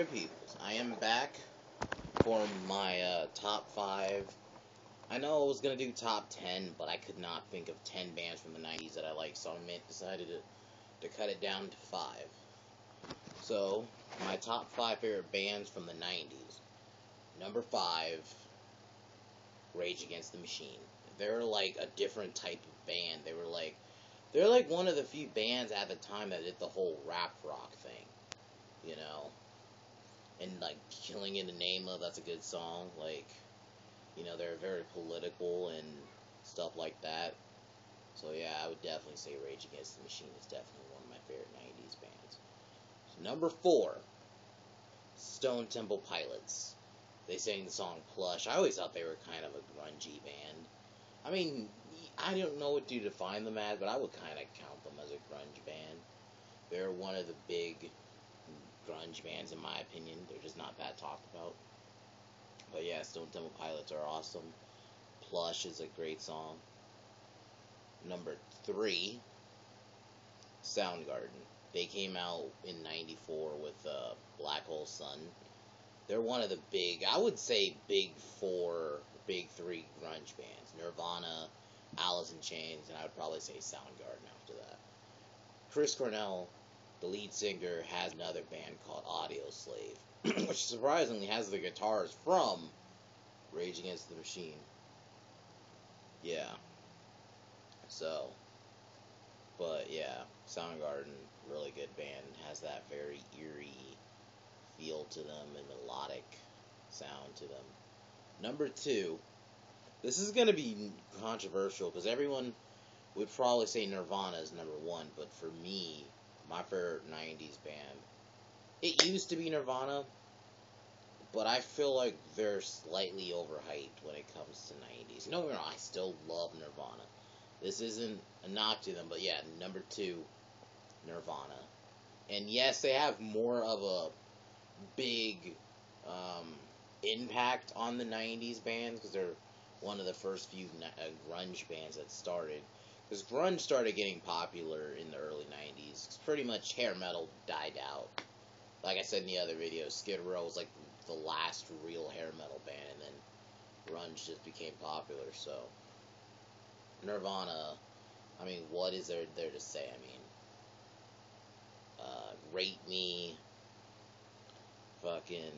Alright, peoples, I am back for my top 5. I know I was going to do top 10, but I could not think of 10 bands from the 90s that I like, so I decided to cut it down to 5. So, my top 5 favorite bands from the 90s. Number 5, Rage Against the Machine. They're like a different type of band. They're like one of the few bands at the time that did the whole rap rock thing, you know? And like Killing in the Name of, that's a good song. Like, you know, they're very political and stuff like that. So yeah, I would definitely say Rage Against the Machine is definitely one of my favorite 90s bands. So number 4, Stone Temple Pilots. They sang the song Plush. I always thought they were kind of a grungy band. I mean, I don't know what to define them as, but I would kind of count them as a grunge band. They're one of the big grunge bands in my opinion. They're just not that talked about. But yeah, Stone Temple Pilots are awesome. Plush is a great song. Number 3, Soundgarden. They came out in '94 with Black Hole Sun. They're one of the big, I would say big 4, big 3 grunge bands. Nirvana, Alice in Chains, and I would probably say Soundgarden after that. Chris Cornell, the lead singer, has another band called Audioslave, which surprisingly has the guitars from Rage Against the Machine. Yeah. So, but yeah, Soundgarden, really good band, has that very eerie feel to them and melodic sound to them. Number 2, this is going to be controversial because everyone would probably say Nirvana is number 1, but for me, my favorite 90s band, it used to be Nirvana, but I feel like they're slightly overhyped when it comes to 90s. No, I still love Nirvana. This isn't a knock to them, but yeah, number 2, Nirvana. And yes, they have more of a big impact on the 90s bands because they're one of the first few grunge bands that started. Because grunge started getting popular in the early 90s. Cause pretty much hair metal died out. Like I said in the other video, Skid Row was like the last real hair metal band, and then grunge just became popular. So Nirvana, I mean, what is there to say? I mean, Rate Me, fucking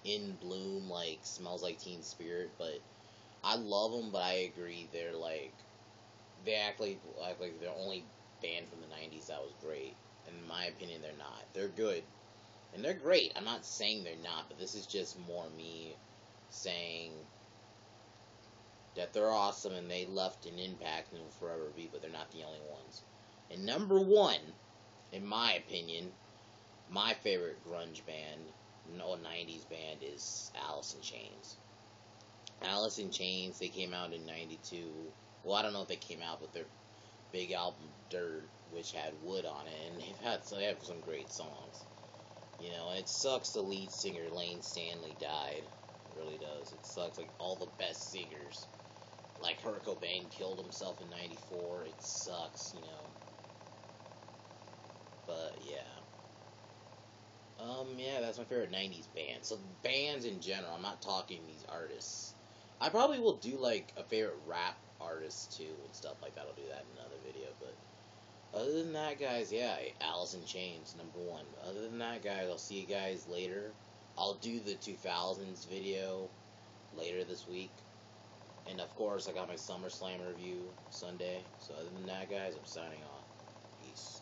In Bloom, like Smells Like Teen Spirit, but I love them. But I agree, they're like they act like they're only band from the 90s that was great. In my opinion, they're not. They're good and they're great. I'm not saying they're not, but this is just more me saying that they're awesome and they left an impact and will forever be, but they're not the only ones. And number 1, in my opinion, my favorite grunge band, no 90s band, is Alice in Chains. Alice in Chains, they came out in '92. Well, I don't know if they came out, but their big album Dirt, which had Wood on it, and they have some great songs. You know, and it sucks the lead singer Lane Stanley died. It really does. It sucks. Like all the best singers, like Kurt Cobain killed himself in '94. It sucks, you know. But yeah. Yeah, that's my favorite 90s band. So bands in general, I'm not talking these artists. I probably will do like a favorite rap artist too and stuff like that. I'll do that in another video. But other than that, guys, yeah, Alice in Chains, number 1. Other than that, guys, I'll see you guys later. I'll do the 2000s video later this week. And of course, I got my SummerSlam review Sunday. So other than that, guys, I'm signing off. Peace.